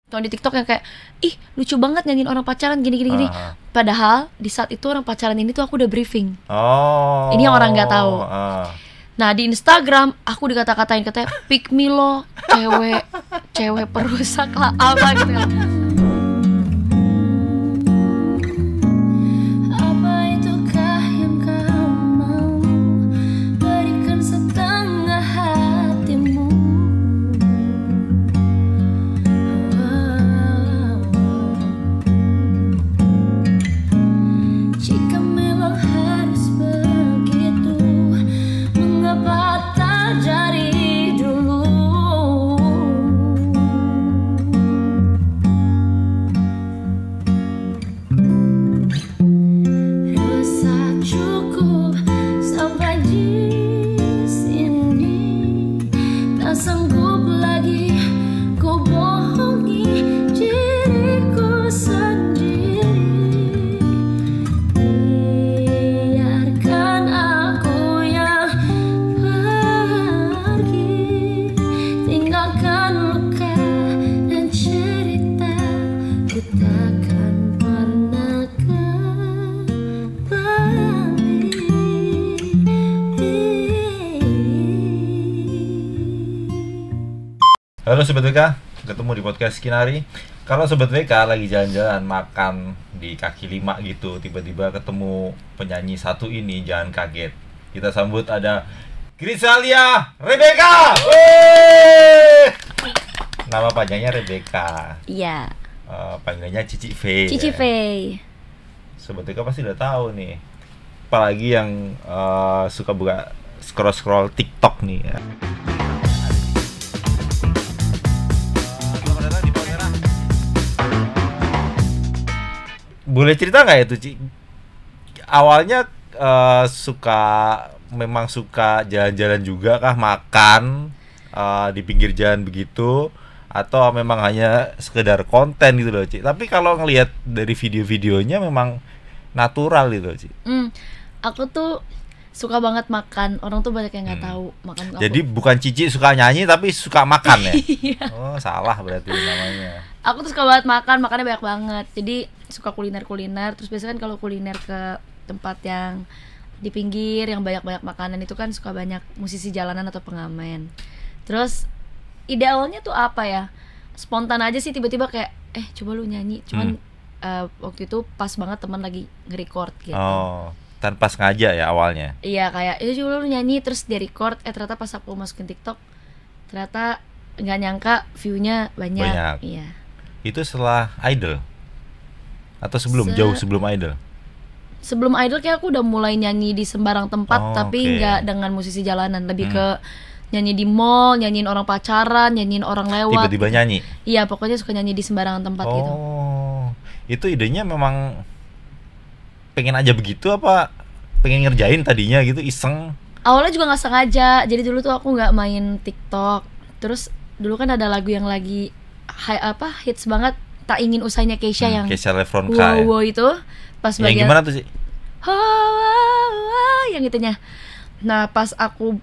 Tahun di TikTok yang kayak, ih lucu banget nyanyiin orang pacaran gini. Padahal di saat itu orang pacaran ini tuh aku udah briefing. Oh. Ini yang orang nggak tahu. Nah di Instagram aku dikata-katain katanya pick me lo, cewek perusak lah apa gitu kan. Halo Sobat WK, ketemu di podcast Kinari. Kalau Sobat WK lagi jalan-jalan makan di kaki lima gitu, tiba-tiba ketemu penyanyi satu ini, jangan kaget. Kita sambut ada Grisalia Rebecca. Nama panjangnya Rebecca. Iya. Panggilannya Cici V. Cici V. Sobat WK pasti udah tahu nih. Apalagi yang suka buka scroll-scroll TikTok nih ya. Boleh cerita nggak ya tuh, Ci? Awalnya memang suka jalan-jalan juga kah, makan di pinggir jalan begitu, atau memang hanya sekedar konten gitu loh, Ci? Tapi kalau ngelihat dari video-videonya memang natural gitu loh, Ci. Aku tuh suka banget makan. Orang tuh banyak yang nggak tahu makan aku. Jadi bukan Cici suka nyanyi tapi suka makan ya? Iya. Oh, salah berarti namanya. Aku tuh suka banget makannya banyak banget. Jadi suka kuliner. Terus biasanya kan kalau kuliner ke tempat yang di pinggir yang banyak-banyak makanan itu kan suka banyak musisi jalanan atau pengamen. Terus ide awalnya tuh apa ya? Spontan aja sih, tiba-tiba kayak coba lu nyanyi. Cuman waktu itu pas banget teman lagi nge-record gitu. Oh, tanpa sengaja ya awalnya? Iya, kayak coba lu nyanyi, terus dia record. Ternyata pas aku masukin TikTok, ternyata nggak nyangka view-nya banyak. Iya. Itu setelah Idol? Atau jauh sebelum Idol? Sebelum Idol kayak aku udah mulai nyanyi di sembarang tempat, tapi nggak dengan musisi jalanan, lebih ke nyanyi di mall, nyanyiin orang pacaran, nyanyiin orang lewat. Tiba-tiba nyanyi? Iya, pokoknya suka nyanyi di sembarangan tempat gitu. Oh, itu idenya memang pengen aja begitu apa pengen ngerjain tadinya gitu, iseng? Awalnya juga nggak sengaja. Jadi dulu tuh aku nggak main TikTok. Terus dulu kan ada lagu yang lagi hits banget, Tak Ingin Usainya Keisha yang Keisha Lefronka wow itu pas yang bagian gimana tuh sih? Yang itunya. Nah pas aku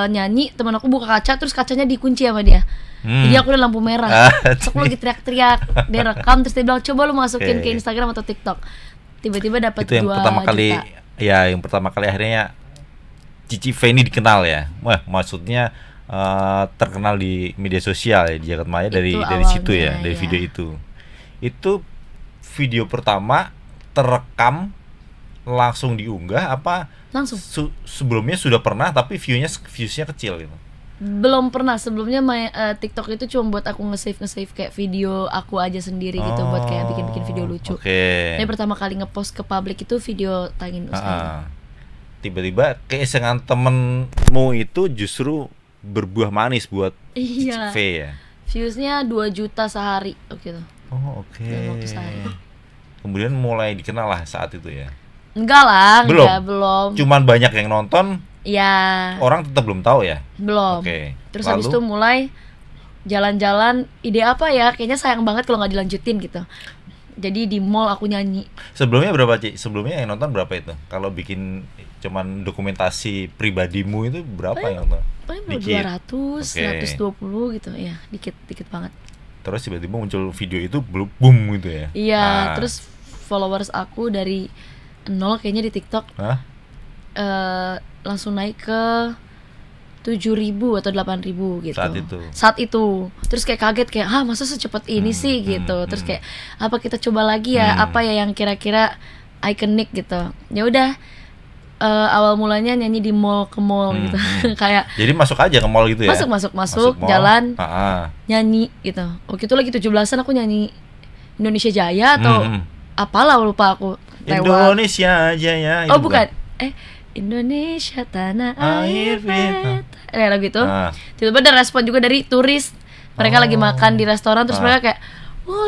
nyanyi, teman aku buka kaca, terus kacanya dikunci sama dia. Jadi aku udah lampu merah. Terus aku lagi teriak-teriak, dia rekam, terus dia bilang coba lu masukin ke Instagram atau TikTok. Tiba-tiba dapat 2 juta. Itu yang pertama kali ya, yang pertama kali akhirnya Cici V ini dikenal ya. Wah, maksudnya terkenal di media sosial ya, di jagat maya dari situ ya, dari video itu. Itu video pertama terekam langsung diunggah apa langsung? Sebelumnya sudah pernah tapi viewsnya kecil gitu. Belum pernah. Sebelumnya TikTok itu cuma buat aku nge-save kayak video aku aja sendiri gitu, buat kayak bikin video lucu. Ini pertama kali ngepost ke publik itu video Tak Ingin Usai. Tiba-tiba keisengan temenmu itu justru berbuah manis buat Cici V ya. Viewsnya 2 juta sehari gitu. Oh, oke. Waktu sehari. Kemudian mulai dikenal lah saat itu ya. Enggak lah, belum. Cuman banyak yang nonton. Ya. Orang tetap belum tahu ya? Belum. Terus habis itu mulai jalan-jalan, ide apa ya? Kayaknya sayang banget kalau nggak dilanjutin gitu. Jadi di mall aku nyanyi. Sebelumnya berapa, Ci? Sebelumnya yang nonton berapa itu? Kalau bikin cuman dokumentasi pribadimu itu berapa yang nonton? Paling 200, 120 gitu ya, dikit banget. Terus tiba-tiba muncul video itu boom gitu ya. Iya, terus followers aku dari 0 kayaknya di TikTok langsung naik ke 7.000 atau 8.000 gitu. Saat itu. Terus kayak kaget kayak, masa secepat ini sih gitu. Terus kayak apa kita coba lagi ya, apa ya yang kira-kira ikonik gitu. Ya udah, awal mulanya nyanyi di mall ke mall gitu. Kayak jadi masuk aja ke mall gitu ya. Masuk mall, jalan. Nyanyi gitu. Waktu itu lagi 17-an aku nyanyi Indonesia Jaya atau apalah, lupa aku. Indonesia Jaya. Oh bukan. Indonesia tanah air beta. Lagu itu. Tiba-tiba ada respon juga dari turis. Mereka lagi makan di restoran, terus mereka kayak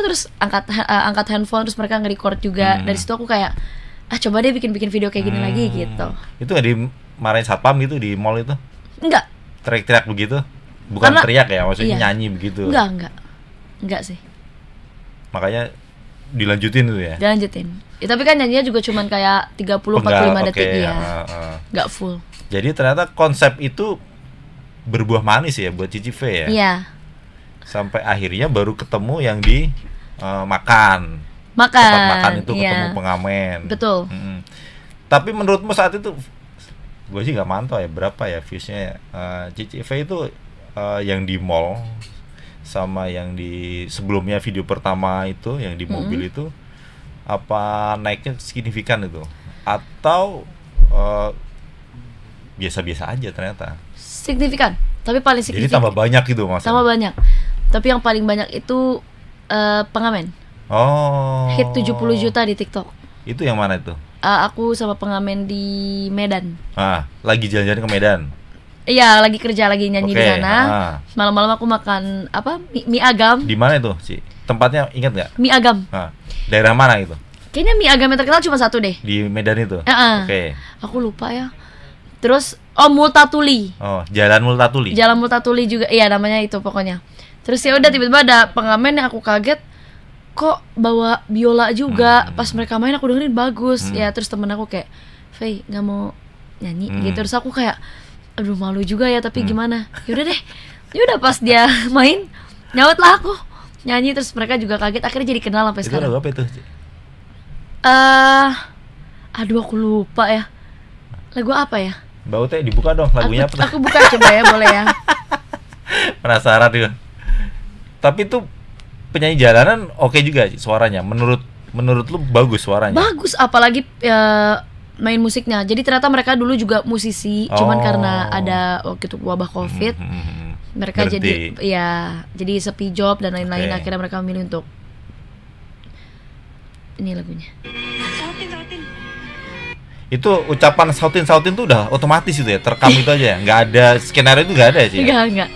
terus angkat handphone, terus mereka nge-record juga. Dari situ aku kayak coba deh bikin video kayak gini lagi gitu. Itu nggak dimarahin satpam gitu di mall itu? Enggak. Teriak-teriak begitu? Bukan teriak ya, maksudnya nyanyi begitu? Enggak sih. Makanya dilanjutin tuh ya? Dilanjutin. Tapi kan nyanyinya juga cuman kayak 30-45 detik ya. Enggak full. Jadi ternyata konsep itu berbuah manis ya buat Cici V ya? Iya. Sampai akhirnya baru ketemu yang di makan. Tempat makan itu ketemu pengamen. Betul. Tapi menurutmu saat itu, gue sih nggak mantau ya berapa ya viewsnya. Cici V itu yang di mall sama yang di sebelumnya video pertama itu yang di mobil itu, apa naiknya signifikan itu? Atau biasa-biasa aja ternyata? Signifikan, tapi paling signifikan. Jadi tambah banyak gitu maksudnya? Tambah banyak. Tapi yang paling banyak itu pengamen. Hit 70 juta di TikTok. Itu yang mana itu? Aku sama pengamen di Medan. Lagi jalan-jalan ke Medan? Iya, lagi kerja, lagi nyanyi di sana. Malam-malam aku makan mie agam. Di mana itu sih? Tempatnya ingat nggak? Mie agam. Daerah mana itu? Kayaknya mie agam yang terkenal cuma satu deh. Di Medan itu? Aku lupa ya. Terus Multatuli. Jalan Multatuli. Jalan Multatuli juga. Iya, namanya itu pokoknya. Terus ya udah tiba-tiba ada pengamen yang aku kaget, kok bawa biola juga. Pas mereka main aku dengerin bagus. Ya terus temen aku kayak, "Faye, nggak mau nyanyi?" gitu. Terus aku kayak, aduh malu juga ya, tapi gimana? Yaudah deh. Yaudah pas dia main, nyaut lah aku nyanyi. Terus mereka juga kaget. Akhirnya jadi kenal sampai sekarang. Itu lagu apa itu? Aduh aku lupa ya. Lagu apa ya? Mbak Ute dibuka dong lagunya apa? Aku buka coba ya, boleh ya. Penasaran juga. Tapi tuh penyanyi jalanan oke juga suaranya. Menurut lu bagus suaranya? Bagus, apalagi main musiknya. Jadi ternyata mereka dulu juga musisi, cuman karena ada waktu itu wabah Covid, mereka berhenti. jadi sepi job dan lain-lain. Akhirnya mereka memilih untuk ini lagunya. Itu ucapan sautin tuh udah otomatis itu ya, terekam itu aja ya, nggak ada skenario itu, nggak ada sih. Enggak.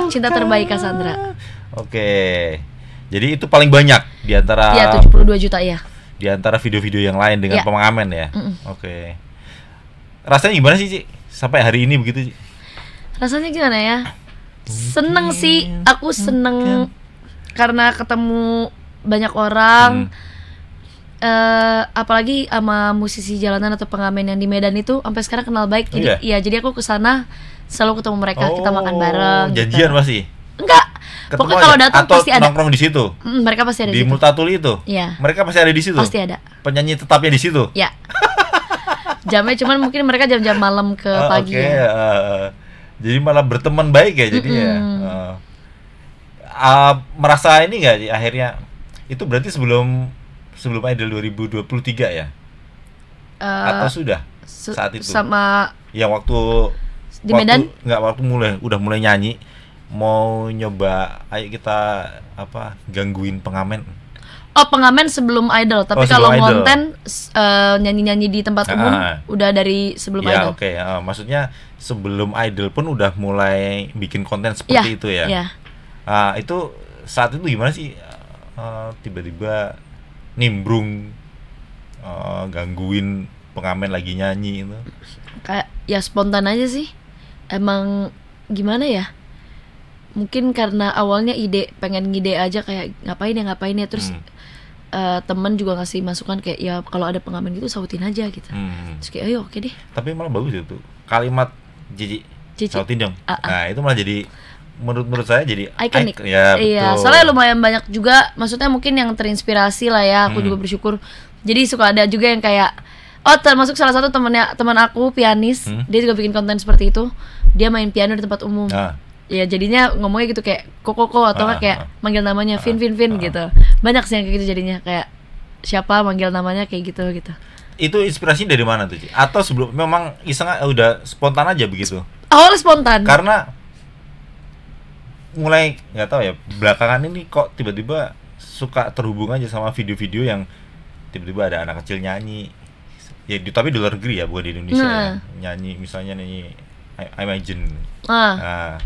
Cinta Terbaik Cassandra. Oke. Jadi itu paling banyak di antara 72 juta ya. Di antara video-video yang lain dengan pengamen ya. Oke. Rasanya gimana sih, Ci? Sampai hari ini begitu, Ci? Rasanya gimana ya? Seneng sih, aku seneng karena ketemu banyak orang. Apalagi sama musisi jalanan atau pengamen yang di Medan itu sampai sekarang kenal baik. Jadi jadi aku kesana selalu ketemu mereka, kita makan bareng. Janjian gitu. Masih? Enggak. Pokoknya kalau datang pasti ada. Nongkrong di situ. Mereka pasti ada di Multatuli itu. Iya. Mereka pasti ada di situ. Pasti ada. Penyanyi tetapnya di situ. Ya. Jamnya cuman mungkin mereka jam-jam malam ke pagi. Jadi malah berteman baik ya jadinya. Merasa ini nggak akhirnya? Itu berarti sebelum Idol 2023 ya? Atau sudah saat itu? Sama yang waktu Medan? Waktu udah mulai nyanyi, mau nyoba, ayo kita gangguin pengamen. Pengamen sebelum Idol, tapi kalau konten nyanyi-nyanyi di tempat umum udah dari sebelum Idol. Maksudnya sebelum Idol pun udah mulai bikin konten seperti itu ya. Iya. Itu saat itu gimana sih? Tiba-tiba nimbrung gangguin pengamen lagi nyanyi itu. Kayak ya spontan aja sih. Emang gimana ya? Mungkin karena awalnya pengen ngide aja kayak ngapain ya terus temen juga ngasih masukan kayak ya kalau ada pengamen gitu sautin aja gitu. Terus kayak ayo oke deh. Tapi malah bagus itu kalimat Cici sautin dong. Nah itu malah jadi menurut saya jadi ikonik. Ya, iya, betul. soalnya lumayan banyak juga, maksudnya mungkin yang terinspirasi lah ya. Aku juga bersyukur. Jadi suka ada juga yang kayak, termasuk salah satu teman aku pianis, dia juga bikin konten seperti itu. Dia main piano di tempat umum. Ya jadinya ngomongnya gitu kayak koko atau nggak kayak manggil namanya Vin gitu. Banyak sih yang kayak gitu jadinya, kayak siapa manggil namanya kayak gitu. Itu inspirasi dari mana tuh, Ci? Atau sebelum memang iseng udah spontan aja begitu? Awalnya spontan. Karena mulai nggak tahu ya, belakangan ini kok tiba-tiba suka terhubung aja sama video-video yang tiba-tiba ada anak kecil nyanyi. Ya tapi di luar negeri ya, bukan di Indonesia ya. Nyanyi misalnya nyanyi I Imagine. Nah,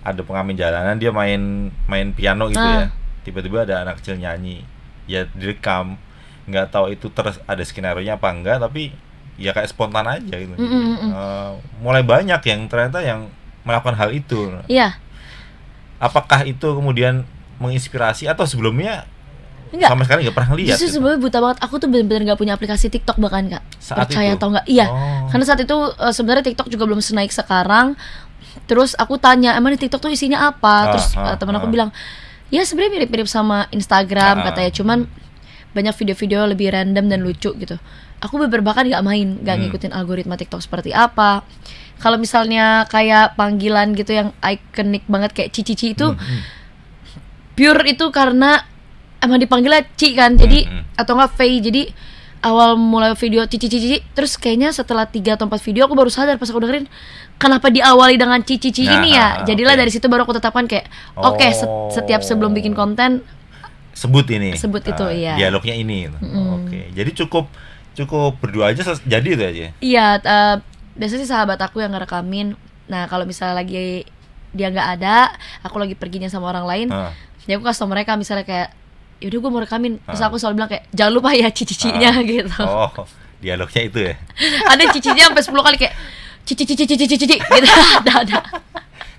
ada pengamen jalanan dia main piano gitu ya. Tiba-tiba ada anak kecil nyanyi. Ya direkam. Nggak tahu itu terus ada skenario-nya apa enggak, tapi ya kayak spontan aja gitu. Mulai banyak yang ternyata yang melakukan hal itu. Iya. Apakah itu kemudian menginspirasi atau sebelumnya enggak, sama sekali nggak pernah lihat? Justru sebelumnya buta banget. Aku tuh benar-benar nggak punya aplikasi TikTok bahkan, Kak. Percaya atau enggak? Iya. Karena saat itu sebenarnya TikTok juga belum senaik sekarang. Terus aku tanya, emang di TikTok tuh isinya apa? Terus teman aku bilang, ya sebenarnya mirip-mirip sama Instagram katanya, cuman banyak video-video lebih random dan lucu gitu. Aku bahkan nggak main, nggak ngikutin algoritma TikTok seperti apa. Kalau misalnya kayak panggilan gitu yang ikonik banget kayak Cici itu, pure itu karena emang dipanggilnya Ci kan, jadi atau nggak Faye. Jadi awal mulai video Cici, terus kayaknya setelah 3 atau 4 video aku baru sadar pas aku dengerin kenapa diawali dengan Cici ini ya. Jadilah dari situ baru aku tetapkan kayak oke, setiap sebelum bikin konten sebut itu iya. Dialognya ini. Oke. Jadi cukup berdua aja jadi itu aja. Iya, biasanya sih sahabat aku yang ngerekamin. Nah, kalau misalnya lagi dia nggak ada, aku lagi perginya sama orang lain, ya aku kasih tau mereka misalnya kayak yaudah gue mau rekamin. Terus aku selalu bilang kayak jangan lupa ya cicinya gitu. Dialognya itu ya. Ada cicinya sampai 10 kali kayak cici gitu. ada.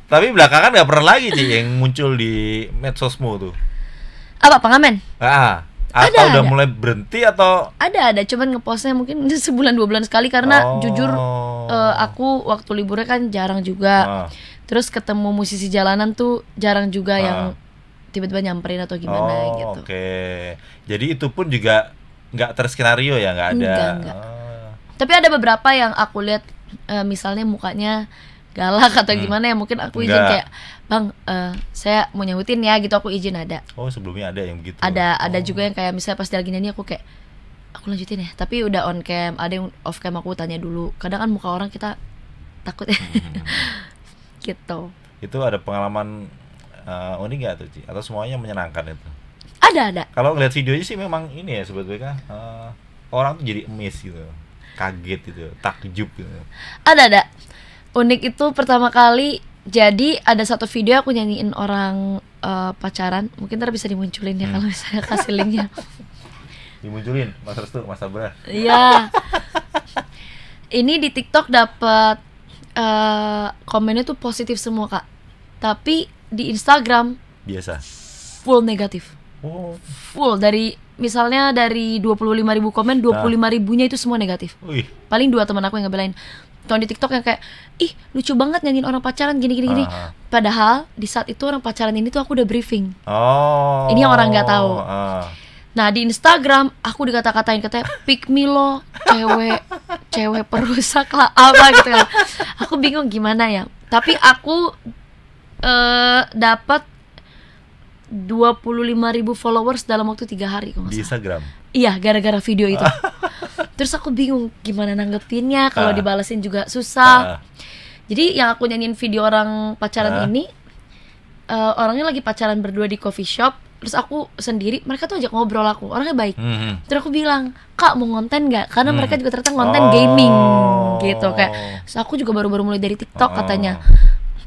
Tapi belakangan nggak pernah lagi sih yang muncul di medsosmu tuh. Apa pengamen? Atau udah mulai berhenti atau? Ada, cuman ngepostnya mungkin sebulan 2 bulan sekali karena jujur aku waktu liburnya kan jarang juga. Terus ketemu musisi jalanan tuh jarang juga yang tiba-tiba nyamperin atau gimana gitu. Oke. Jadi itu pun juga nggak terskenario ya, nggak ada. Enggak. Tapi ada beberapa yang aku lihat misalnya mukanya galak atau gimana ya, mungkin aku izin kayak bang, saya mau nyahutin ya gitu, aku izin ada. Sebelumnya ada yang begitu. Ada juga yang kayak misalnya pas dia lagi nyanyi aku kayak aku lanjutin ya, tapi udah on cam. Ada yang off cam aku tanya dulu. Kadang kan muka orang kita takut ya. Gitu. Itu ada pengalaman unik nggak tuh, Ci? Atau semuanya menyenangkan itu? Ada. Kalau ngeliat videonya sih memang ini ya sebetulnya orang tuh jadi amazed gitu, kaget gitu, takjub gitu. Ada. Unik itu pertama kali, jadi ada satu video aku nyanyiin orang pacaran. Mungkin ntar bisa dimunculin ya kalau saya kasih linknya. Dimunculin, Mas Restu, Mas Sabra. Iya. Ini di TikTok dapat komennya tuh positif semua, Kak. Tapi di Instagram biasa full negatif. Full, misalnya dari 25.000 komen, 25.000-nya itu semua negatif. Paling 2 teman aku yang ngebelain. Tahun di TikTok yang kayak, ih lucu banget nyanyiin orang pacaran gini. Padahal di saat itu orang pacaran ini tuh aku udah briefing. Ini yang orang nggak tahu. Nah di Instagram aku dikata-katain katanya pick me lo, cewek perusak lah apa gitu kan. Aku bingung gimana ya. Tapi aku dapat 25.000 followers dalam waktu 3 hari di Instagram. Iya, gara-gara video itu. Terus aku bingung gimana nanggepinnya, kalau dibalesin juga susah. Jadi yang aku nyanyiin video orang pacaran ini, orangnya lagi pacaran berdua di coffee shop. Terus aku sendiri, mereka tuh ajak ngobrol aku, orangnya baik. Terus aku bilang, Kak mau konten gak? Karena mereka juga ternyata konten gaming gitu kayak. Terus aku juga baru-baru mulai dari TikTok katanya.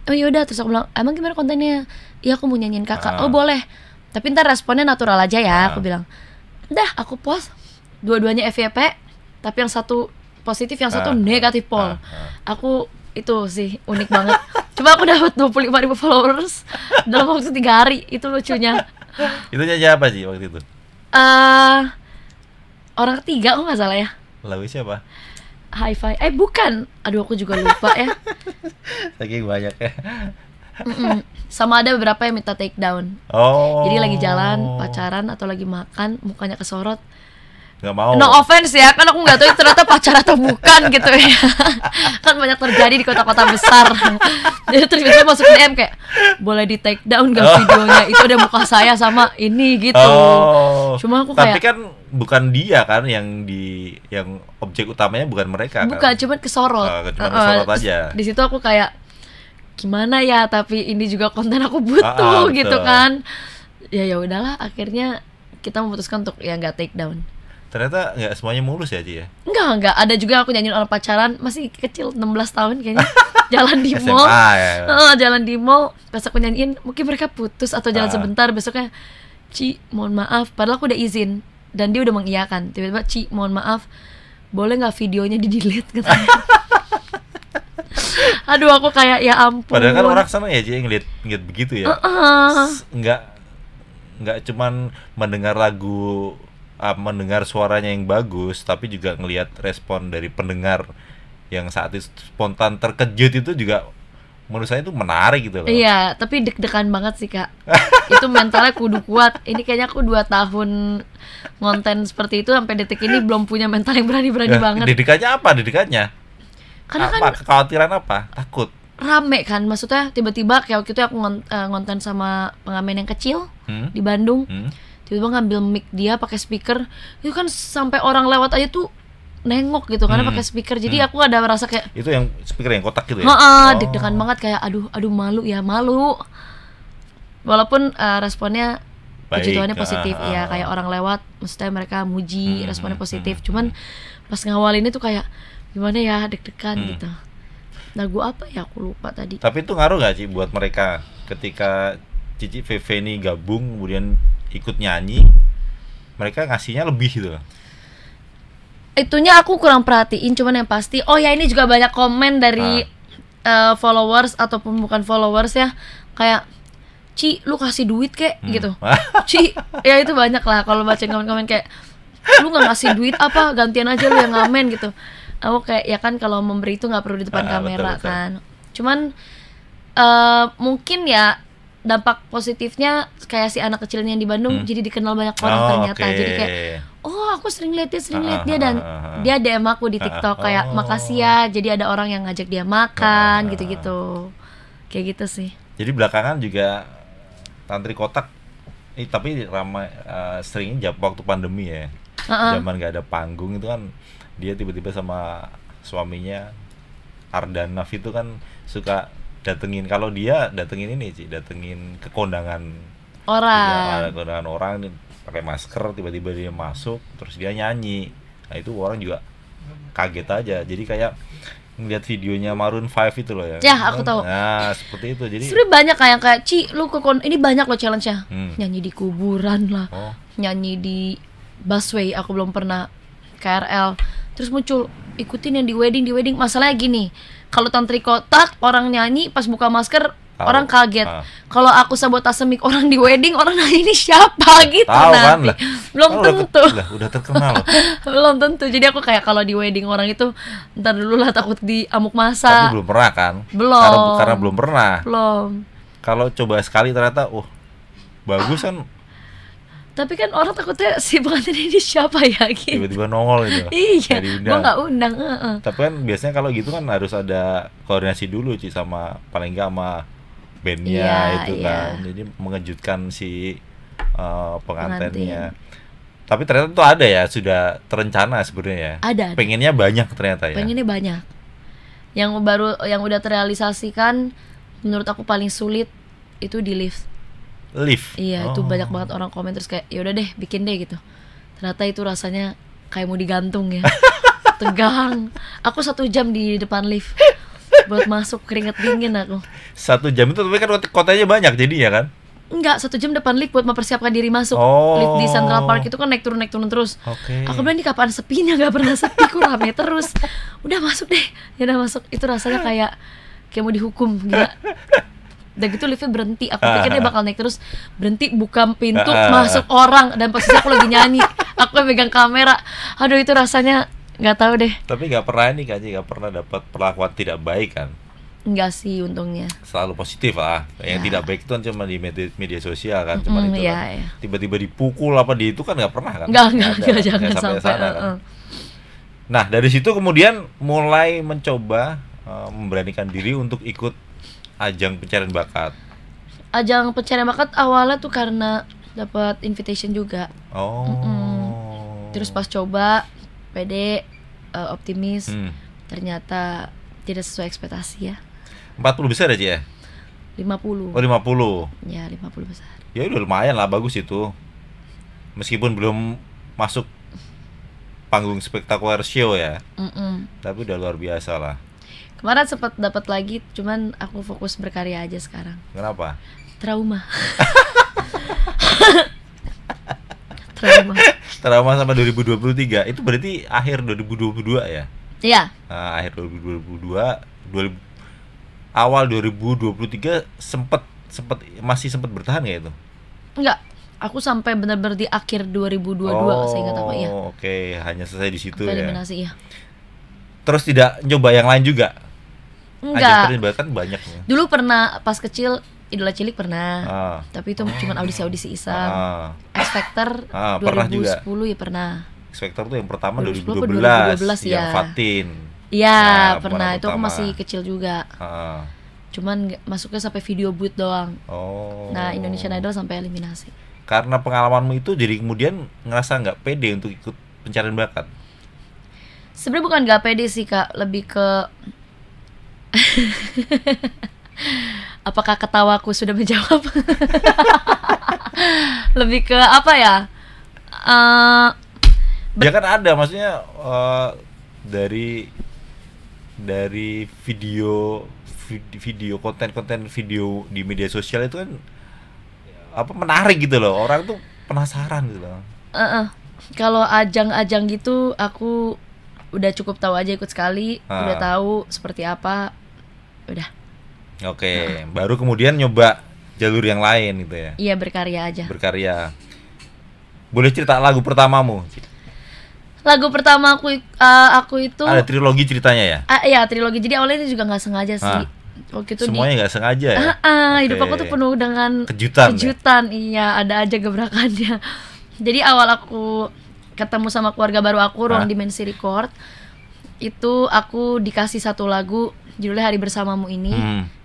Oh yaudah, terus aku bilang, emang gimana kontennya? Iya aku mau nyanyiin kakak. Oh boleh, tapi ntar responnya natural aja ya. Aku bilang, dah aku post dua-duanya FYP, tapi yang satu positif, yang satu negatif pol. Aku itu sih unik banget. Coba aku dapat 25.000 followers dalam waktu 3 hari, itu lucunya. Itu nyanyi apa sih waktu itu? Orang ketiga kok nggak salah ya. Lagu siapa? Hi-Fi. Bukan. Aduh aku juga lupa ya. Saking banyak ya. Sama ada beberapa yang minta take down. Oh. Jadi lagi jalan, pacaran atau lagi makan, mukanya kesorot. Nggak mau. No offense ya, kan aku nggak tahu itu ternyata pacar atau bukan gitu ya. Kan banyak terjadi di kota-kota besar. Jadi terus biasanya masuk DM kayak, boleh di take down gak videonya? Itu ada muka saya sama ini gitu. Cuma aku tapi kayak, kan bukan dia kan yang objek utamanya bukan mereka bukan, kan. cuman kesorot. Cuman kesorot aja. Di situ aku kayak, gimana ya, tapi ini juga konten aku butuh gitu kan. Ya udahlah, akhirnya kita memutuskan untuk ya nggak take down. Ternyata nggak semuanya mulus ya Ci ya? Enggak, ada juga aku nyanyiin orang pacaran, masih kecil, 16 tahun kayaknya. Jalan di mall. ya. Jalan di mall, pas aku nyanyiin, mungkin mereka putus atau jalan sebentar, besoknya, Ci, mohon maaf, padahal aku udah izin dan dia udah mengiyakan. Tiba-tiba, Ci, mohon maaf, boleh nggak videonya di-delete katanya. Aduh, aku kayak ya ampun. Padahal kan orang sana ya Ci ngeliat begitu ya. Nggak cuman mendengar lagu, mendengar suaranya yang bagus, tapi juga ngelihat respon dari pendengar yang saat itu spontan terkejut itu juga menurut saya itu menarik gitu loh. Iya, tapi deg-degan banget sih Kak. Itu mentalnya kudu kuat. Ini kayaknya aku 2 tahun ngonten seperti itu sampai detik ini belum punya mental yang berani-berani banget. Didikannya apa? Didikannya? Karena apa? kan Kekhawatiran apa? Takut? rame kan, maksudnya tiba-tiba kayak waktu itu aku ngonten sama pengamen yang kecil di Bandung. Tiba-tiba ngambil mic dia pakai speaker, itu kan sampai orang lewat aja tuh nengok gitu karena pakai speaker. Jadi aku ada merasa kayak itu yang speaker yang kotak gitu ya. Deg-degan banget kayak aduh malu. Walaupun responnya puji Tuhannya positif ya, kayak orang lewat maksudnya mereka muji, responnya positif. Cuman pas ngawalinnya tuh kayak gimana ya, deg-degan gitu. Lagu apa ya aku lupa tadi. Tapi itu ngaruh gak sih buat mereka ketika Cici VV ini gabung kemudian ikut nyanyi, mereka ngasihnya lebih gitu? Itunya aku kurang perhatiin, cuman yang pasti ya ini juga banyak komen dari followers ataupun bukan followers ya, kayak Ci, lu kasih duit kek gitu. Ci, ya itu banyak lah kalau baca komen-komen kayak lu nggak ngasih duit apa, gantian aja lu yang ngamen gitu. Aku kayak ya kan kalau memberi itu nggak perlu di depan kamera betul. Kan. Cuman mungkin ya dampak positifnya kayak si anak kecilnya yang di Bandung jadi dikenal banyak orang ternyata. Jadi kayak aku sering lihat dia dan dia DM aku di TikTok kayak makasih ya, jadi ada orang yang ngajak dia makan gitu-gitu. Kayak gitu sih. Jadi belakangan juga Tantri Kotak tapi ramai seringnya waktu pandemi ya. Zaman nggak ada panggung itu kan dia tiba-tiba sama suaminya Ardanaf itu kan suka datengin, kalau dia datengin ini sih, datengin ke kondangan orang. Kondangan orang pakai masker, tiba-tiba dia masuk terus dia nyanyi. Nah itu orang juga kaget aja. Jadi kayak ngeliat videonya Maroon 5 itu loh ya. Ya, aku tahu. Nah, seperti itu. Jadi sebenarnya banyak kayak Ci, lu ini banyak loh challenge-nya. Nyanyi di kuburan lah. Nyanyi di busway, aku belum pernah KRL. Terus muncul ikutin yang di wedding. Masalahnya gini, kalau Tantri Kotak orang nyanyi pas buka masker orang kaget. Kalau aku sabotase mic orang di wedding, orang nanya ini siapa gitu. Nanti belum tentu. Udah terkenal. Belum tentu. Jadi aku kayak kalau di wedding orang itu ntar dulu lah, takut di amuk masa. Tapi belum pernah kan? Belum. Karena belum pernah. Belum. Kalau coba sekali ternyata bagus kan. Tapi kan orang takutnya si pengantin ini siapa ya gitu. Tiba-tiba nongol gitu. Iya, gue gak undang. Tapi kan biasanya kalau gitu kan harus ada koordinasi dulu Ci, sama paling gak sama bandnya itu kan. Jadi mengejutkan si pengantinnya. Tapi ternyata itu ada ya, sudah terencana sebenarnya ya. Ada. Pengennya banyak ternyata ya. Pengennya banyak. Yang udah terrealisasikan menurut aku paling sulit itu di lift. Iya, itu banyak banget orang komen terus kayak ya udah deh bikin deh gitu. Ternyata itu rasanya kayak mau digantung ya. Tegang. Aku 1 jam di depan lift buat masuk, keringet dingin aku. 1 jam itu tapi kan kotanya banyak jadi ya kan? Enggak, 1 jam depan lift buat mempersiapkan diri masuk. Lift di Central Park itu kan naik turun terus. Aku bilang ini kapan sepinya, gak pernah sepi, kok rame terus. Udah masuk deh. Ya udah masuk. Itu rasanya kayak mau dihukum, gila. Udah gitu liftnya berhenti, aku pikir dia bakal naik terus, berhenti, buka pintu, masuk orang, dan posisi aku lagi nyanyi, aku yang megang kamera. Aduh itu rasanya nggak tahu deh. Tapi nggak pernah ini kan, nggak pernah dapat perlakuan tidak baik kan? Enggak sih untungnya. Selalu positif lah. Yang Ya. tidak baik itu kan cuma di media sosial kan, cuma itu Iya, kan. iya. Tiba-tiba dipukul apa di itu kan nggak pernah kan? Enggak, Nggak jangan nggak sampai. sana kan. Nah, dari situ kemudian mulai mencoba memberanikan diri untuk ikut ajang pencarian bakat. Ajang pencarian bakat awalnya tuh karena dapat invitation juga. Oh. Terus pas coba pede, optimis, Hmm. ternyata tidak sesuai ekspektasi ya. 40 besar aja ya? 50. Oh, 50. Ya, 50 besar. Ya udah lumayan lah, bagus itu. Meskipun belum masuk panggung spektakuler show ya, tapi udah luar biasa lah. Kemarin sempat dapat lagi, cuman aku fokus berkarya aja sekarang. Kenapa? Trauma. Trauma. Trauma sama 2023 itu berarti akhir 2022 ya? Iya. Nah, akhir 2022, awal 2023 masih sempat bertahan nggak itu? Enggak. Aku sampai benar-benar di akhir 2022 seingat aku ya. Oke, hanya selesai di situ ya. Eliminasi ya. Terus tidak nyoba yang lain juga? Ajang Enggak. penerbangan banyak ya. Dulu pernah pas kecil Idola Cilik pernah. Ah. Tapi itu cuma audisi-audisi iseng. Ah. X Factor Pernah 2010 juga. ya pernah. X Factor tuh yang pertama 2010 2012, 2012 yang ya. Fatin. Iya, Nah, pernah. Itu aku pertama. masih kecil juga. Ah. Cuman masuknya sampai video booth doang. Oh. Nah, Indonesian Idol sampai eliminasi. Karena pengalamanmu itu jadi kemudian ngerasa nggak pede untuk ikut pencarian bakat. Sebenarnya bukan gak pede sih Kak, lebih ke apakah ketawaku sudah menjawab? Lebih ke apa ya? Ya kan ada, maksudnya dari video konten-konten video di media sosial itu kan apa menarik gitu loh, orang tuh penasaran gitu loh. Kalau ajang-ajang gitu aku udah cukup tahu aja, ikut sekali, udah tahu seperti apa, udah. Oke, baru kemudian nyoba jalur yang lain gitu ya. Iya, berkarya aja. Berkarya. Boleh cerita lagu pertamamu? Lagu pertama aku itu Ada trilogi ceritanya ya? ya trilogi. Jadi awalnya itu juga nggak sengaja sih. Waktu itu semuanya nggak sengaja ya? hidup aku tuh penuh dengan kejutan ya? Iya, ada aja gebrakannya. Jadi awal aku ketemu sama keluarga baru aku, Ruang Dimensi Record, itu aku dikasih satu lagu judulnya Hari Bersamamu ini,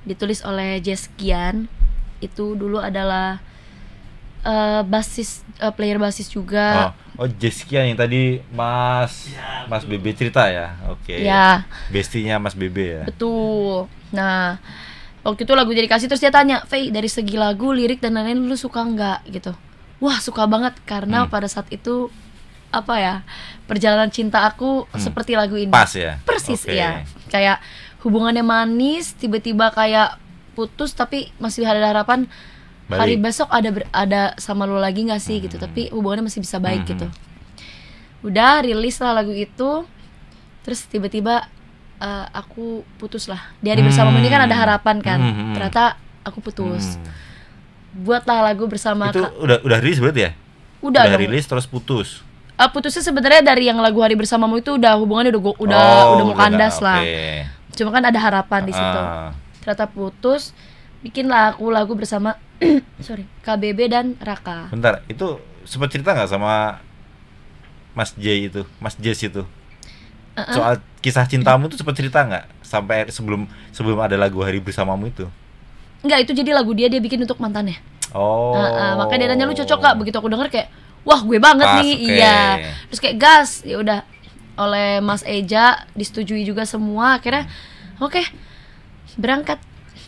ditulis oleh Jess Kian. Itu dulu adalah player basis juga. Oh, Jess Kian yang tadi Mas Bebe cerita ya? Oke. Ya. Bestinya Mas Bebe ya? Betul. Nah, waktu itu lagu jadi kasih, terus dia tanya, "Faye, dari segi lagu, lirik dan lain-lain lu suka nggak?" gitu. Wah, suka banget karena pada saat itu apa ya, perjalanan cinta aku seperti lagu ini. Pas ya? Persis ya. Kayak hubungannya manis, tiba-tiba kayak putus tapi masih ada harapan hari besok ada sama lo lagi nggak sih gitu, tapi hubungannya masih bisa baik gitu. Udah rilis lah lagu itu, terus tiba-tiba aku putus lah. Di Hari Bersamamu ini kan ada harapan kan, ternyata aku putus. Buatlah lagu bersama. Itu udah rilis berarti ya? Udah rilis terus putus. Putusnya sebenarnya dari yang lagu Hari Bersamamu itu udah hubungannya udah mau kandas lah. Cuma kan ada harapan di situ. Ternyata putus, bikinlah aku lagu bersama KBB dan Raka. Bentar, itu sempat cerita nggak sama Mas Jess itu? Soal kisah cintamu itu sempat cerita nggak sampai sebelum ada lagu Hari Bersamamu itu? Enggak, itu jadi lagu dia bikin untuk mantannya. Oh. Makanya dia nanya, lu cocok gak? Begitu aku denger kayak, wah gue banget nih. Iya. Terus kayak gas, ya udah oleh Mas Eja disetujui juga semua. Akhirnya oke, berangkat.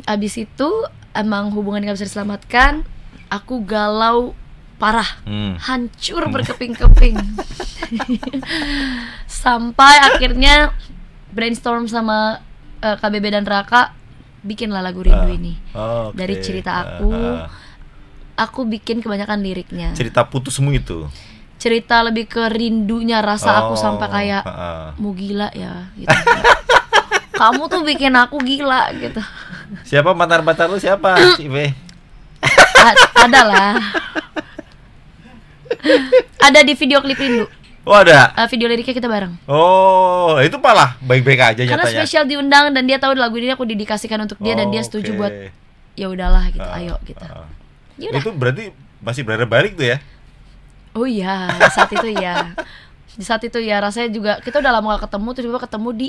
Abis itu emang hubungan gak bisa diselamatkan. Aku galau parah, hancur berkeping-keping. Sampai akhirnya brainstorm sama KBB dan Raka, bikinlah lagu Rindu ini. Dari cerita aku bikin kebanyakan liriknya. Cerita putusmu itu? Cerita lebih ke rindunya, rasa aku sampai kayak mau gila ya gitu. Kamu tuh bikin aku gila gitu. Siapa mantan pacar lu siapa? Cive? Ada lah. Ada di video klip Rindu. Oh ada. Video liriknya kita bareng. Oh, itu malah baik-baik aja Karena nyatanya. spesial diundang dan dia tahu lagu ini aku didedikasikan untuk dia dan dia setuju buat ya udahlah gitu, ayo gitu. Yaudah. Itu berarti masih berada balik tuh ya? Oh iya, di saat itu ya. Di saat itu ya rasanya juga kita udah lama gak ketemu, tiba-tiba ketemu di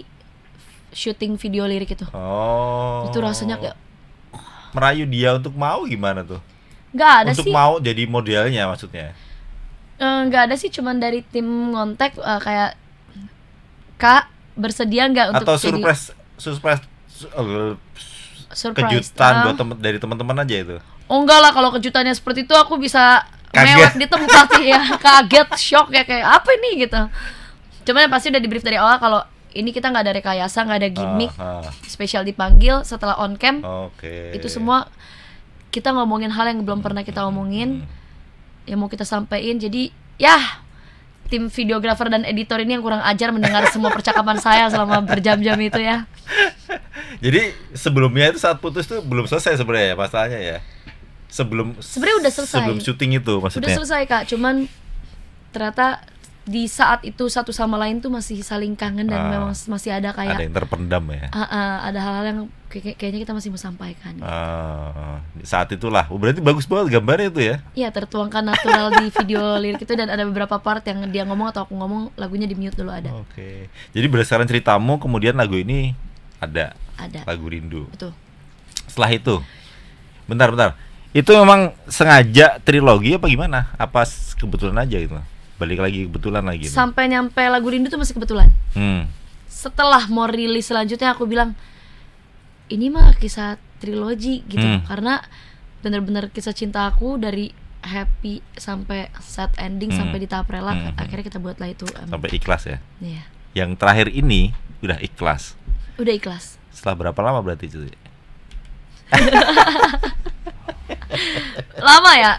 syuting video lirik itu. Oh. Itu rasanya kayak merayu dia untuk mau gimana tuh? nggak ada untuk sih. mau jadi modelnya maksudnya? Nggak ada sih, cuman dari tim ngontek kayak Kak bersedia nggak untuk Atau jadi surprise surprise. kejutan buat dari teman-teman aja itu? Oh enggak lah, kalau kejutannya seperti itu aku bisa Kaget. mewek di tempat ya, kaget, shock ya kayak apa ini gitu. Cuman yang pasti udah di brief dari awal kalau ini kita nggak ada rekayasa, nggak ada gimmick, spesial dipanggil setelah on cam. Itu semua kita ngomongin hal yang belum pernah kita omongin, yang mau kita sampaikan. Jadi ya tim videografer dan editor ini yang kurang ajar mendengar semua percakapan saya selama berjam-jam itu ya. Jadi sebelumnya itu saat putus tuh belum selesai sebenarnya ya masalahnya ya. Sebenarnya udah selesai. Sebelum syuting itu maksudnya. Udah selesai Kak, cuman ternyata di saat itu satu sama lain tuh masih saling kangen dan memang masih ada kayak ada yang terpendam ya. Ada hal-hal yang kayaknya kita masih mau sampaikan. Saat itulah, berarti bagus banget gambarnya itu ya. Iya, tertuangkan natural di video lirik itu dan ada beberapa part yang dia ngomong atau aku ngomong lagunya di mute dulu ada. Oke. Jadi berdasarkan ceritamu kemudian lagu ini ada. Lagu Rindu. Betul. Setelah itu, bentar. Itu memang sengaja trilogi apa gimana? Apa kebetulan aja gitu? Balik lagi kebetulan lagi gitu. Sampai nyampe lagu Rindu tuh masih kebetulan. Setelah mau rilis selanjutnya aku bilang ini mah kisah trilogi gitu, karena bener-bener kisah cinta aku dari happy sampai sad ending sampai di tahap rela. Akhirnya kita buatlah itu sampai ikhlas ya. Iya. Yang terakhir ini udah ikhlas. Udah ikhlas. Setelah berapa lama berarti itu? Lama ya.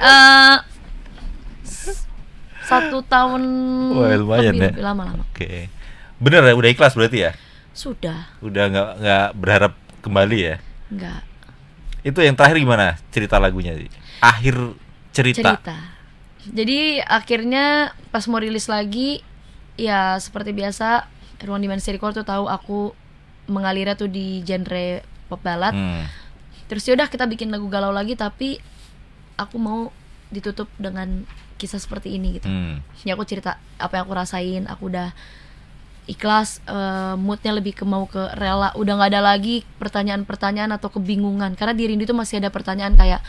1 tahun. Wah, lumayan ya. Lebih lama. Oke. Bener ya, udah ikhlas berarti ya? Sudah. Udah nggak berharap kembali ya? Nggak. Itu yang terakhir gimana cerita lagunya? Akhir cerita. Jadi akhirnya pas mau rilis lagi, ya seperti biasa Ruang Dimensi Record tuh tahu aku mengalirnya tuh di genre pop ballad. Terus yaudah kita bikin lagu galau lagi, tapi aku mau ditutup dengan kisah seperti ini gitu. Ya aku cerita apa yang aku rasain, aku udah ikhlas, moodnya lebih ke mau ke rela, udah nggak ada lagi pertanyaan-pertanyaan atau kebingungan. Karena di Rindu itu masih ada pertanyaan kayak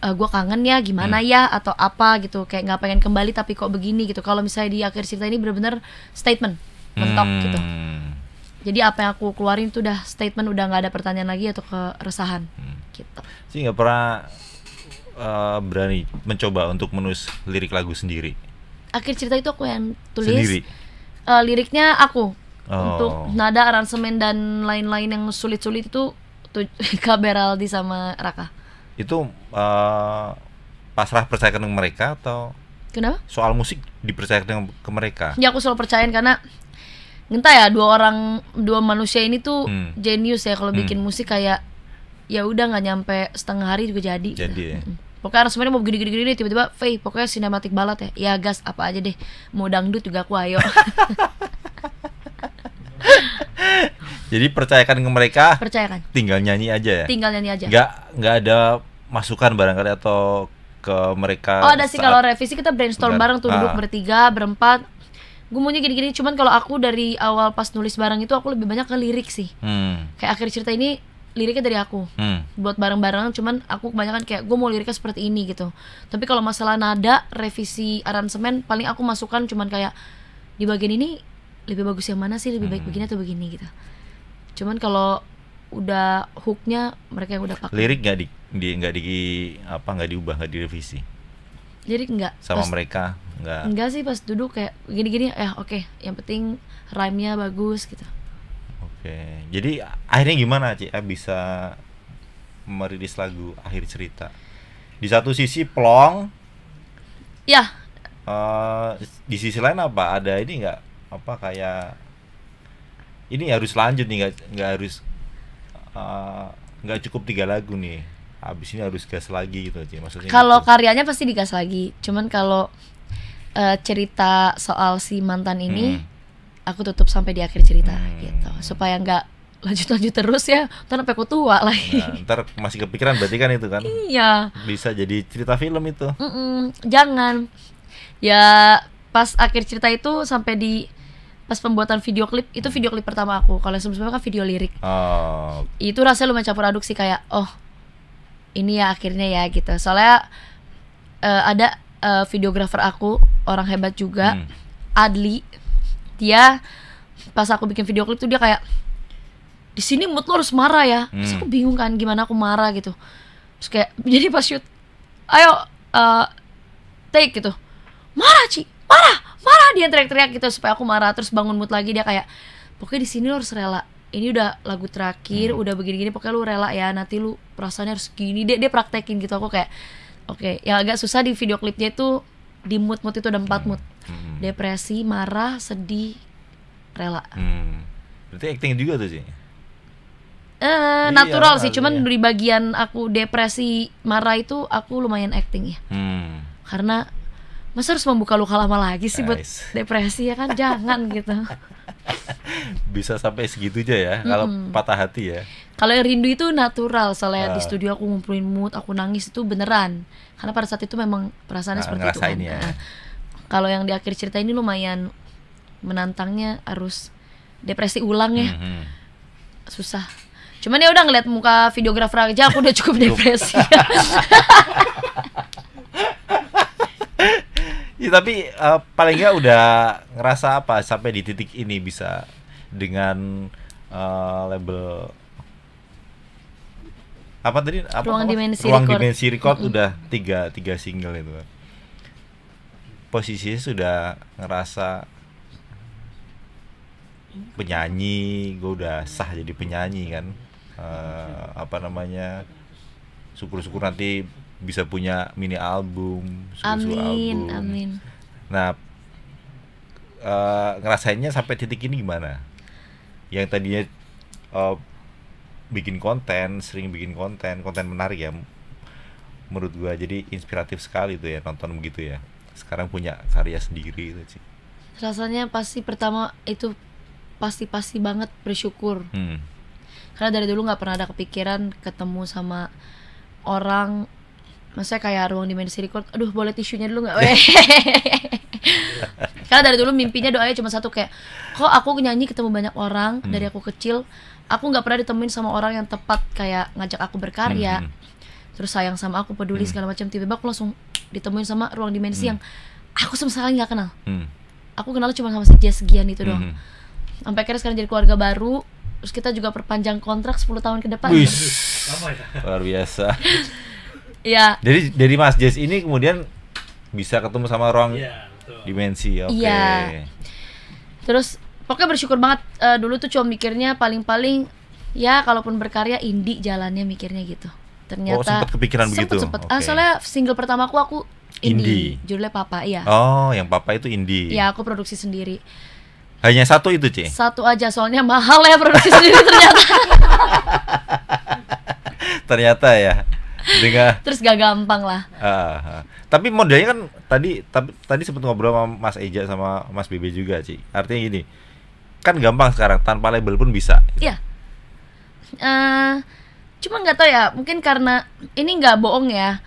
gue kangen ya gimana ya atau apa gitu, kayak nggak pengen kembali tapi kok begini gitu. Kalau misalnya di akhir cerita ini benar-benar statement mentok gitu. Jadi apa yang aku keluarin itu udah statement, udah nggak ada pertanyaan lagi atau keresahan gitu. Sih nggak pernah berani mencoba untuk menulis lirik lagu sendiri. Akhir cerita itu aku yang tulis sendiri. Liriknya aku. Untuk nada, aransemen dan lain-lain yang sulit-sulit itu Kak Beraldi sama Raka. Itu pasrah percayakan ke mereka atau kenapa? Soal musik dipercayakan ke mereka? Ya aku selalu percayain karena entah ya, dua manusia ini tuh jenius ya kalau bikin musik, kayak ya udah nggak nyampe setengah hari juga jadi gitu. Ya? Pokoknya sebenarnya mau gini tiba-tiba Faye pokoknya sinematik balat ya gas apa aja deh, mau dangdut juga aku ayo. Jadi percayakan ke mereka, tinggal nyanyi aja ya? Tinggal nyanyi aja, nggak ada masukan barangkali atau ke mereka? Oh ada sih, kalau revisi kita brainstorm bareng tuh, duduk bertiga, berempat, gue maunya gini-gini. Cuman kalau aku dari awal pas nulis bareng itu aku lebih banyak ke lirik sih. Kayak akhir cerita ini liriknya dari aku, buat bareng-bareng. Cuman aku kebanyakan kayak gue mau liriknya seperti ini gitu. Tapi kalau masalah nada, revisi, aransemen, paling aku masukkan cuman kayak di bagian ini lebih bagus yang mana sih, lebih baik begini atau begini gitu. Cuman kalau udah hooknya mereka yang udah pakai. Lirik nggak diubah, nggak direvisi? Lirik nggak sama pas, mereka nggak sih, pas duduk kayak gini-gini oke, yang penting rhyme-nya bagus gitu. Oke, jadi akhirnya gimana Ci bisa merilis lagu akhir cerita? Di satu sisi plong, ya. Di sisi lain apa? Ada ini nggak? Apa kayak ini harus lanjut nih, nggak harus nggak cukup 3 lagu nih. Habis ini harus gas lagi gitu Ci, maksudnya. Kalau gitu. Karyanya pasti digas lagi. Cuman kalau cerita soal si mantan ini aku tutup sampai di akhir cerita gitu, supaya nggak lanjut terus ya, ntar sampai aku tua lagi. Nah, ntar masih kepikiran berarti kan itu kan? Iya. Bisa jadi cerita film itu. Jangan. Ya pas akhir cerita itu sampai di pas pembuatan video klip, itu video klip pertama aku. Kalau sebelumnya kan video lirik. Itu rasanya lumayan campur aduk sih, kayak oh ini ya akhirnya ya gitu. Soalnya ada videografer aku, orang hebat juga, Adli. Dia pas aku bikin video klip tuh dia kayak, di sini mood lo harus marah ya. Terus aku bingung kan gimana aku marah gitu. Terus kayak jadi pas shoot, ayo take gitu, marah Ci, marah dia teriak-teriak gitu supaya aku marah. Terus bangun mood lagi, dia kayak pokoknya di sini lo harus rela. Ini udah lagu terakhir, udah begini-gini, pokoknya lu rela ya. Nanti lu perasaannya harus gini. Dia praktekin gitu. Aku kayak oke. Yang agak susah di video klipnya itu di mood itu ada 4 mood. Depresi, marah, sedih, rela. Berarti acting juga tuh sih. Natural sih, cuman di bagian aku depresi, marah itu aku lumayan acting ya. Karena masa harus membuka luka lama lagi sih buat depresi ya kan, jangan gitu. Bisa sampai segitu aja ya, kalau patah hati ya. Kalau yang rindu itu natural, soalnya di studio aku ngumpulin mood, aku nangis itu beneran. Karena pada saat itu memang perasaannya seperti itu kan. Ya. Kalau yang di akhir cerita ini lumayan menantangnya, harus depresi ulang ya. Susah. Cuman ya udah ngeliat muka videografer aja aku udah cukup depresi. Ya, tapi paling nggak udah ngerasa apa sampai di titik ini bisa dengan label apa tadi? Ruang Dimensi Record udah tiga single itu. Posisinya sudah ngerasa penyanyi, gue udah sah jadi penyanyi kan. Syukur-syukur nanti bisa punya mini album, amin. Nah, ngerasainnya sampai titik ini gimana? Yang tadinya sering bikin konten menarik ya, menurut gua jadi inspiratif sekali tuh ya nonton begitu ya. Sekarang punya karya sendiri itu sih. Rasanya pasti pertama itu pasti banget bersyukur. Karena dari dulu nggak pernah ada kepikiran ketemu sama orang. Maksudnya kayak Ruang Dimensi Record, aduh boleh tisunya dulu nggak? Karena dari dulu mimpinya, doanya cuma satu, kayak kok aku nyanyi ketemu banyak orang. Dari aku kecil aku nggak pernah ditemuin sama orang yang tepat kayak ngajak aku berkarya, terus sayang sama aku, peduli segala macam. Tiba-tiba aku langsung ditemuin sama Ruang Dimensi yang aku sama sekali nggak kenal. Aku kenal cuma sama si Jess Gian itu doang. Sampai akhirnya sekarang jadi keluarga baru. Terus kita juga perpanjang kontrak 10 tahun ke depan. Luar biasa. Ya. Jadi dari Mas Jess ini kemudian bisa ketemu sama Ruang Dimensi. Iya. Terus pokoknya bersyukur banget. Dulu tuh cuma mikirnya paling ya kalaupun berkarya indie jalannya, mikirnya gitu. Ternyata sempat kepikiran begitu. Sempet. Soalnya single pertama aku indie. Judulnya Papa, iya. Oh, yang Papa itu indie. Ya, aku produksi sendiri. Hanya satu itu, Ci? Satu aja, soalnya mahal ya produksi sendiri ternyata. Ternyata ya. Terus gak gampang lah. Tapi modelnya kan tadi sempat ngobrol sama Mas Eja sama Mas Bebe juga, Ci. Artinya gini, kan gampang sekarang, tanpa label pun bisa. Iya. Cuma nggak tahu ya, mungkin karena ini nggak bohong ya.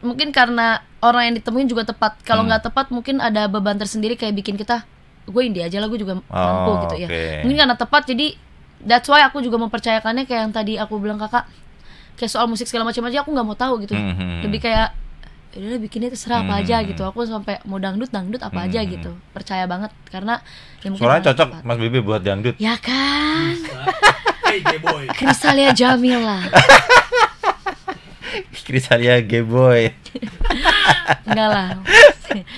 Mungkin karena orang yang ditemuin juga tepat. Kalau nggak tepat, mungkin ada beban tersendiri kayak bikin kita, gue indie aja lah, gue juga mampu gitu ya. Mungkin karena tepat, jadi that's why aku juga mempercayakannya kayak yang tadi aku bilang kakak, kayak soal musik segala macam aja aku nggak mau tahu gitu. Lebih kayak udah bikinnya terserah apa aja gitu. Aku sampai mau dangdut apa aja gitu. Percaya banget karena ya mungkin suaranya cocok tepat. Mas Bebe buat dangdut. Ya kan. Krisalia Jamila. Krisalia Gayboy. Enggak lah.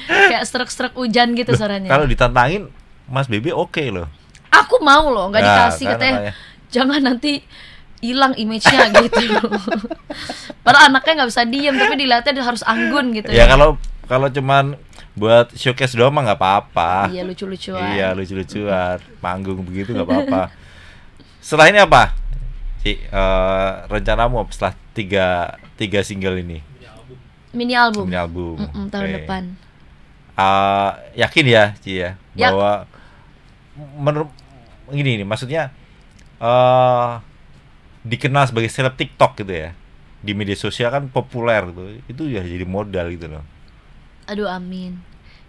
Kayak struk-struk hujan gitu suaranya. Kalau ditantangin Mas Bebe oke loh. Aku mau loh, nggak dikasih kan, katanya. Jangan nanti hilang image-nya gitu. Padahal anaknya nggak bisa diem, tapi dilihatnya harus anggun gitu. Ya kalau cuman buat showcase doang mah nggak apa-apa. Iya, lucu-lucuan. Iya, lucu-lucuan. Manggung begitu nggak apa-apa. Setelah ini apa? Rencanamu setelah tiga single ini? Mini album. Tahun depan. yakin ya Ci ya Ya. bahwa gini nih maksudnya dikenal sebagai seleb TikTok gitu ya, di media sosial kan populer gitu, itu ya jadi modal gitu loh. Aduh, amin.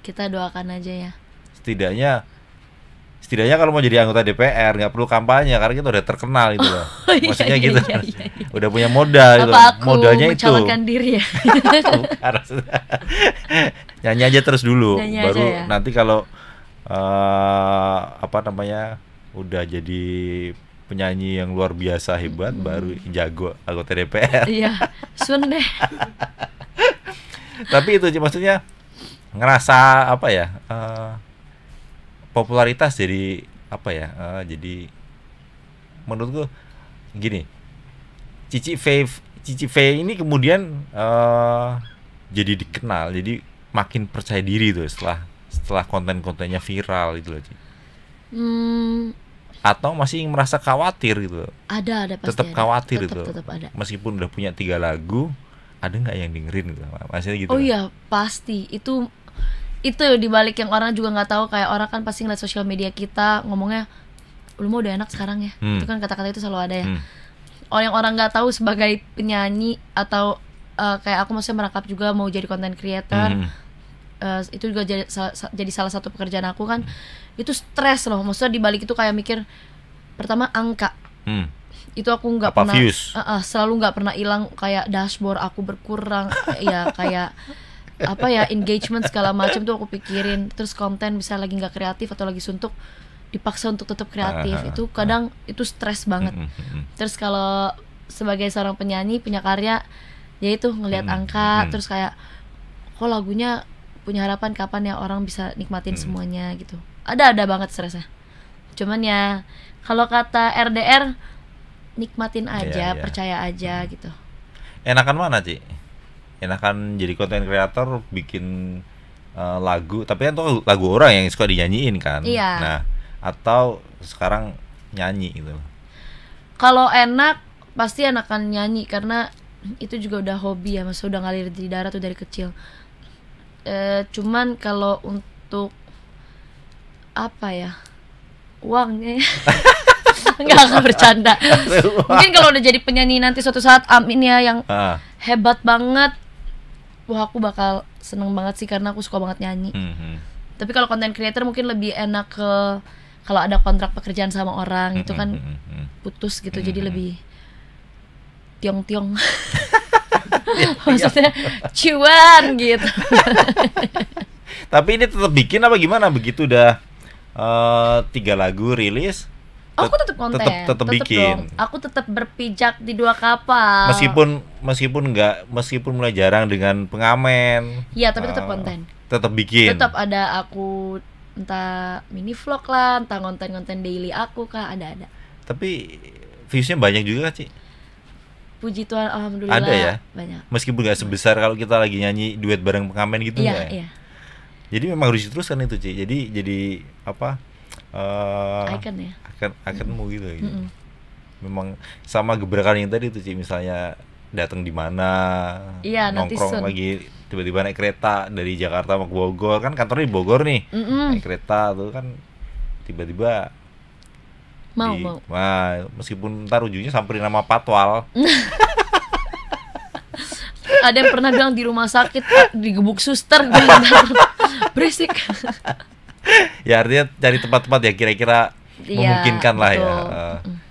Kita doakan aja ya. Setidaknya kalau mau jadi anggota DPR nggak perlu kampanye karena kita udah terkenal gitu loh. Iya, Maksudnya iya, gitu, iya, iya, iya. udah punya modal gitu. Apa aku Modalnya itu mencalonkan diri ya? Bukan, maksudnya. Nyanyi aja terus dulu, Nyanyi baru aja ya. nanti kalau apa namanya udah jadi penyanyi yang luar biasa hebat, baru jago anggota DPR. Iya, sun deh. Tapi itu maksudnya ngerasa apa ya, popularitas jadi apa ya, jadi menurutku gini, Cici Faye ini kemudian jadi dikenal, jadi makin percaya diri tuh setelah konten-kontennya viral gitu loh, Ci. Atau masih merasa khawatir gitu, Ada pasti tetap ada. khawatir Tetap itu, ada. meskipun udah punya 3 lagu, ada nggak yang dengerin gitu, maksudnya gitu. Oh iya, pasti. Itu dibalik yang orang juga nggak tahu, kayak orang kan pasti ngeliat sosial media kita ngomongnya, lu mau udah enak sekarang ya. Itu kan kata-kata itu selalu ada ya. Orang nggak tahu sebagai penyanyi atau kayak aku maksudnya merangkap juga mau jadi content creator. Itu juga jadi salah satu pekerjaan aku kan. Itu stres loh, maksudnya dibalik itu kayak mikir pertama angka. Itu aku nggak pernah selalu nggak pernah hilang, kayak dashboard aku berkurang ya, kayak apa ya, engagement segala macam tuh aku pikirin. Terus konten bisa lagi nggak kreatif atau lagi suntuk, dipaksa untuk tetap kreatif. Itu kadang itu stres banget. Terus kalau sebagai seorang penyanyi punya karya, ya itu ngelihat angka, terus kayak kok lagunya punya harapan kapan ya orang bisa nikmatin semuanya gitu. Ada banget stresnya. Cuman ya kalau kata RDR, nikmatin aja, percaya aja gitu. Enakan mana, Ci? Enakan jadi konten kreator bikin lagu, tapi kan tuh lagu orang yang suka dinyanyiin kan. Iya. Nah, atau sekarang nyanyi gitu. Kalau enak pasti enakan nyanyi, karena itu juga udah hobi ya, maksudnya udah ngalir di darah tuh dari kecil. Cuman kalau untuk apa ya, uangnya nggak bercanda. Mungkin kalau udah jadi penyanyi nanti suatu saat, amin ya, yang hebat banget, wah aku bakal seneng banget sih, karena aku suka banget nyanyi. Tapi kalau content creator mungkin lebih enak ke kalau ada kontrak pekerjaan sama orang, itu kan putus gitu, jadi lebih tiong-tiong. Maksudnya cuan gitu. Tapi ini tetap bikin apa gimana begitu udah 3 lagu rilis? Aku tetap konten, tetap bikin. Dong. Aku tetap berpijak di 2 kapal. Meskipun mulai jarang dengan pengamen. Iya, tapi tetap konten. Tetap bikin. Tetap ada aku, entah mini vlog lah, entah konten-konten daily aku kah, ada. Tapi viewsnya banyak juga, Ci. Puji Tuhan, alhamdulillah. Ada ya? Banyak. Meskipun gak sebesar kalau kita lagi nyanyi duet bareng pengamen gitu. Iya. Jadi memang harus diteruskan itu, Ci. Jadi apa? Icon ya. Iconmu gitu. Memang sama gebrakan yang tadi tuh, Ci, misalnya datang di mana, nongkrong lagi, tiba-tiba naik kereta dari Jakarta mau ke Bogor, kan kantornya di Bogor nih. Naik kereta tuh kan tiba-tiba mau. Wah, meskipun ntar ujungnya samperin nama patwal. Ada yang pernah bilang di rumah sakit digebuk suster, berisik. Ya artinya cari tempat-tempat ya kira-kira memungkinkan lah ya.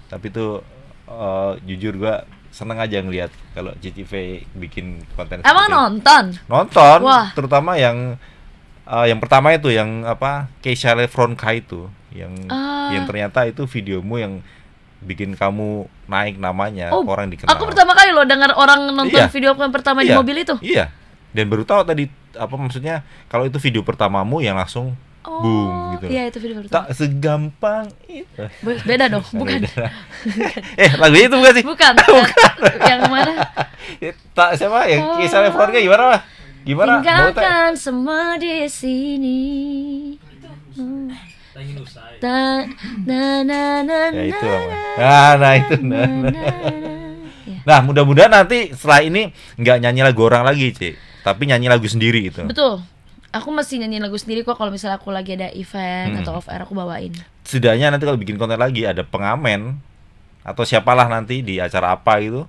Tapi tuh jujur gua seneng aja ngeliat kalau Cici Faye bikin konten. Emang nonton? Wah. Terutama yang pertama itu yang apa, Keisha Lefronka itu yang ternyata itu videomu yang bikin kamu naik namanya, orang dikenal. Aku pertama kali loh dengar orang nonton video aku yang pertama di mobil itu. Iya. Dan baru tahu tadi apa maksudnya kalau itu video pertamamu yang langsung boom gitu. Iya, itu video pertama. Tak segampang itu. Beda dong, bukan. Lagunya itu bukan sih? Bukan. Yang mana? Tak siapa yang Keisha Lefronka gimana lah? Gimana? Tinggalkan semua di sini. Ya itu nah itu nah mudah-mudahan nanti setelah ini nggak nyanyi lagu orang lagi, Ci, tapi nyanyi lagu sendiri itu. Betul. Aku masih nyanyiin lagu sendiri kok kalau misalnya aku lagi ada event atau off air aku bawain. Setidaknya nanti kalau bikin konten lagi ada pengamen atau siapalah nanti di acara apa gitu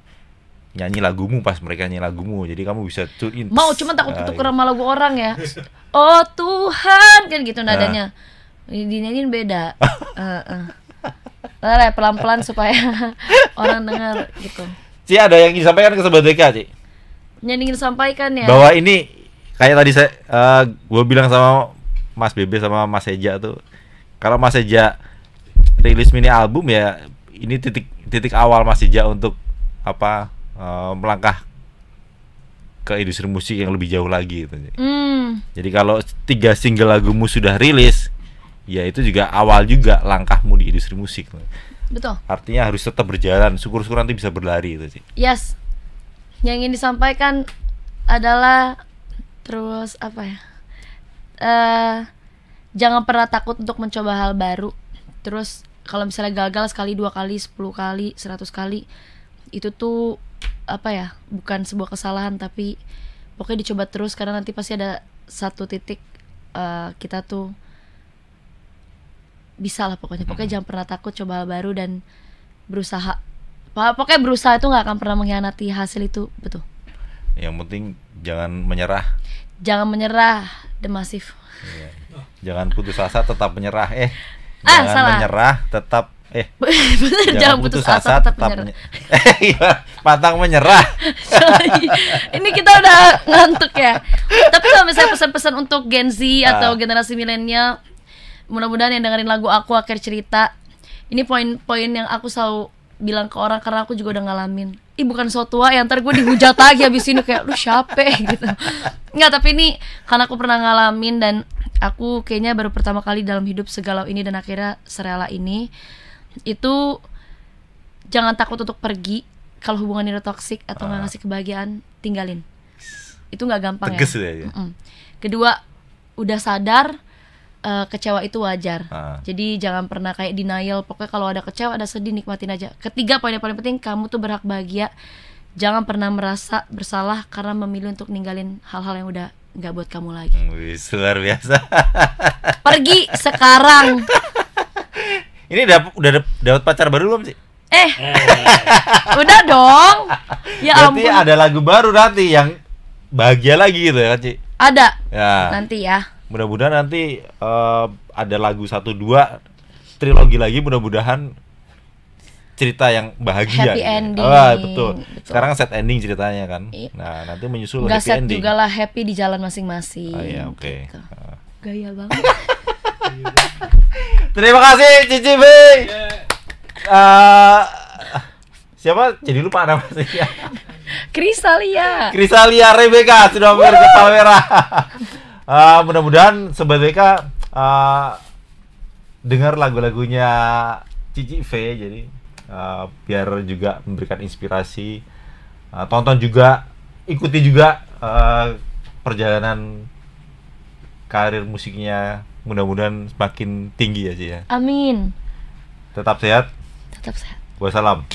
nyanyi lagumu pas mereka nyanyi lagumu. Jadi kamu bisa tune in. Mau cuma takut ketuker sama lagu orang ya. Oh Tuhan kan gitu nadanya. Dinyanyiin beda. Pelan-pelan supaya orang dengar gitu. Ci, ada yang disampaikan ke Sobat DK, Ci? Yang ingin sampaikan ya. Bahwa ini kayak tadi gue bilang sama Mas Bebe sama Mas Eja tuh, kalau Mas Eja rilis mini album ya ini titik awal Mas Eja untuk melangkah ke industri musik yang lebih jauh lagi gitu. Jadi kalau 3 single lagumu sudah rilis, ya itu juga awal juga langkahmu di industri musik. Betul. Artinya harus tetap berjalan, syukur-syukur nanti bisa berlari itu sih. Yes. Yang ingin disampaikan adalah terus jangan pernah takut untuk mencoba hal baru. Terus kalau misalnya gagal sekali, 2 kali, 10 kali, 100 kali, itu tuh bukan sebuah kesalahan, tapi pokoknya dicoba terus karena nanti pasti ada satu titik kita tuh bisa lah pokoknya. Pokoknya jangan pernah takut, coba hal baru dan berusaha. Pokoknya berusaha itu nggak akan pernah mengkhianati hasil itu, betul. Yang penting jangan menyerah. Jangan menyerah, The Massive. Iya. Jangan putus asa, tetap menyerah. Jangan salah. menyerah, tetap Bener, jangan putus asa, tetap menyerah. Pantang menyerah. Ini kita udah ngantuk ya. Tapi kalau misalnya pesan-pesan untuk Gen Z atau generasi milenial, mudah-mudahan yang dengerin lagu aku Akhir Cerita, ini poin-poin yang aku selalu bilang ke orang karena aku juga udah ngalamin. Bukan so tua ya, ntar gue dihujat lagi habis ini kayak lu siapa gitu. Nggak, tapi ini karena aku pernah ngalamin dan aku kayaknya baru pertama kali dalam hidup segalau ini dan akhirnya serela ini. Itu jangan takut untuk pergi. Kalau hubungan itu toksik atau nggak ngasih kebahagiaan, tinggalin. Itu nggak gampang. Tegas ya. Kedua, udah sadar kecewa itu wajar. Jadi jangan pernah kayak denial. Pokoknya kalau ada kecewa, ada sedih, nikmatin aja. Ketiga, poin yang paling penting, kamu tuh berhak bahagia. Jangan pernah merasa bersalah karena memilih untuk ninggalin hal-hal yang udah nggak buat kamu lagi. Luar biasa. Pergi sekarang. Ini udah dapat pacar baru belum sih? Udah dong. Ya berarti ampun. ada lagu baru nanti yang bahagia lagi gitu ya, Ci? Ada. Ya. Nanti ya. Mudah-mudahan nanti ada lagu 1-2 trilogi lagi, mudah-mudahan cerita yang bahagia. Happy ending. Betul. Sekarang set ending ceritanya kan. Nah, nanti menyusul Nggak happy set ending. juga lah, happy di jalan masing-masing. Iya, oke. Gitu. Gaya banget. Terima kasih Cici B. Siapa? Jadi lupa nama saya. Krisalia Rebecca sudah mampir ke kamera. Mudah-mudahan Sobat DK dengar lagu-lagunya Cici V, jadi biar juga memberikan inspirasi. Tonton juga, ikuti juga perjalanan karir musiknya, mudah-mudahan semakin tinggi ya, Ci ya. Amin. Tetap sehat. Tetap sehat. Wassalam.